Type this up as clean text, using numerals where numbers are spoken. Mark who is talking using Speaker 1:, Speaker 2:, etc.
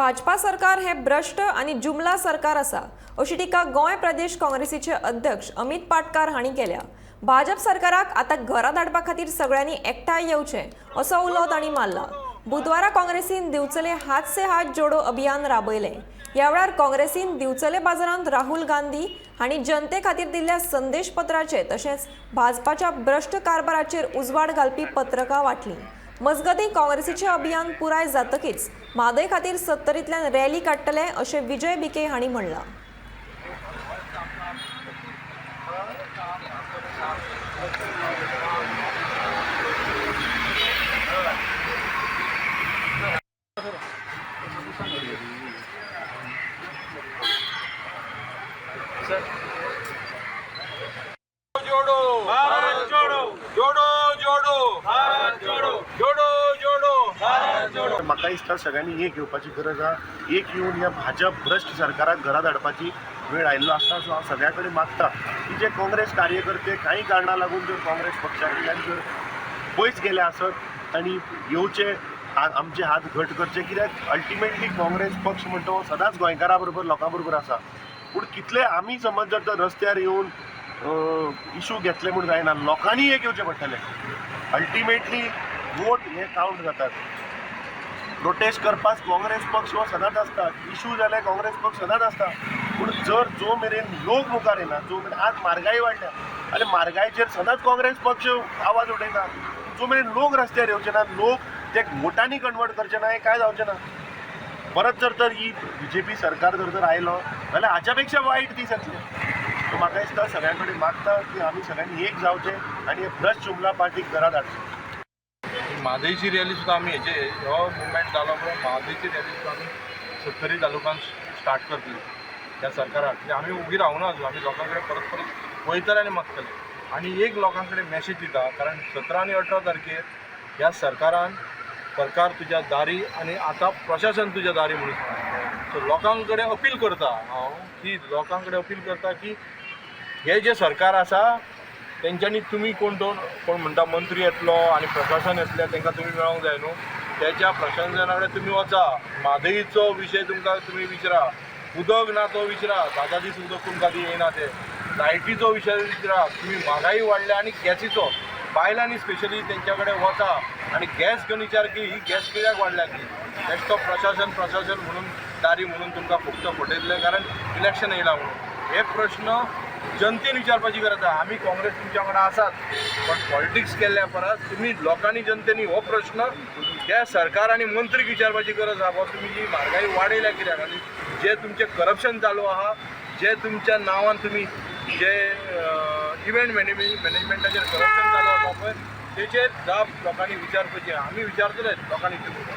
Speaker 1: भाजपा सरकार हे भ्रष्ट आणि जुमला सरकार असा अशी टिका गोय प्रदेश काँग्रेसीचे अध्यक्ष अमित पाटकार हांणी केल्या। भाजप सरकाराक आता घरा धाडपा खातीर सगळ्यांनी एकठांय येवचे असो उलो तांणी मारला। बुधवारा काँग्रेसीन दिवचले हात से हात जोडो अभियान राबयले। ह्या वेळार काँग्रेसीन दिवचले बाजारांत राहुल गांधी हांणी जनते खातीर दिल्ल्या संदेश पत्राचे तशेंच भाजपाच्या भ्रष्ट कारभाराचेर उजवाड घालपी पत्रकां वाटली। मजगतीं काँग्रेसीचे अभियान पुराय जातकीच म्हादय खातीर सत्तरींतल्यान रॅली काडटले अशें विजय बिके हांणी म्हणलां।
Speaker 2: जोड़ो भारत जोड़ो जोड़ो जोड़ो भारत जोड़ो जोड़ो जोड़ो भारत जोड़ो।
Speaker 3: म्हाका दिसता सगळ्यांनी एक येवपाची गरज आसा। एक येवन ह्या भाजप भ्रष्ट सरकाराक घरा धाडपाची वेळ आयिल्लो आसता। सो हांव सगळ्या कडेन मागता की जे काँग्रेस कार्यकर्ते काही कारणां लागून जर काँग्रेस पक्षाकडल्यान जर पयस गेले आसत आनी येवचे आमचे हात घट करचे, कित्याक अल्टिमेटली काँग्रेस पक्ष म्हणटा तो सदांच गोंयकारां बरोबर लोकां बरोबर आसा। पूण कितले आमी समज जर तर रस्त्यार येवन इशू घेतले म्हूण जायना, लोकांनी एक येवचें पडटलें। अल्टिमेटली वोट हे कावंट जातात। प्रोटेस्ट करपाक काँग्रेस पक्ष हो सदांच आसता, इशू जाल्यार काँग्रेस पक्ष सदांच आसता। पूण जर जो मेरेन लोक मुखार येना, जो मेरेन आज म्हारगाय वाडल्या आनी म्हारगायेचेर सदांच काँग्रेस पक्ष आवाज उठयता, जो मेरेन लोक रस्त्यार येवचे ना, लोक ते वोटांनी कन्वर्ट करचे ना, हें काय जावचें ना। परत जर तर ही BJP सरकार जर तर आयलो जाल्यार हाच्या पेक्षा वायट दीस येतले। सो म्हाका दिसता सगळ्यां कडेन मागता की आमी सगळ्यांनी एक जावचें आनी हे भ्रष्ट जुमला पार्टीक घरा धाडचें।
Speaker 2: म्हादयची रॅली सुद्दां आमी हेचे हो मुवमेंट जालो पळय, म्हादयची रॅली सुद्दां आमी 70 तालुक्यान स्टार्ट करतली ह्या सरकाराक। आमी उबी रावना, आमी लोकां कडेन परत परत वयतले आनी मागतले आनी एक लोकां कडेन मॅसेज दिता, कारण 17 आनी 18 तारखेर ह्या सरकारान सरकार तुज्या दारी आनी आतां प्रशासन तुज्या दारी म्हणून सांगता। सो लोकां कडेन अपील करता हांव की लोकां कडेन अपील करता की हे जे सरकार आसा तेंच्यांनी तुमी कोण म्हणटा मंत्री येतलो आनी प्रशासन येतले, तांकां तुमी मेळोंक जाय न्हू। त्याच्या प्रशासना कडेन तुमी वचा, म्हादयीचो विशय तुमकां तुमी विचारा, उदक ना तो विचारा, 10 दीस उदक तुमकां ती येयना ते, लायटीचो विशय विचारा, तुमी म्हारगाय वाडल्या आनी गॅसीचो बायलांनी स्पेशली तेंच्या कडेन वचा आनी गॅस घेवन विचार की ही गॅस कित्याक वाडल्या की तेच तो प्रशासन म्हणून दारी म्हणून तुमकां फक्त फटयतले, कारण इलेक्शन येयला म्हणून। हे प्रश्न जनतेन विचारपाची गरज आसा। आमी काँग्रेस तुमच्या वांगडा आसात, पण पॉलिटिक्स केल्ल्या परस तुमी लोकांनी जनतेनी हो प्रश्न त्या सरकार आनी मंत्रीक विचारपाची गरज आसा। तुमी जी म्हारगाय वाडयल्या कित्याक आनी जे तुमचे करप्शन चालू आहा, जे तुमच्या नांवान तुमी जे इव्हेंट मॅनेजमेंटाचेर करप्शन चालू आसा पळय, तेचेर जाप लोकांनी विचारपाची। आमी विचारतले लोकांनी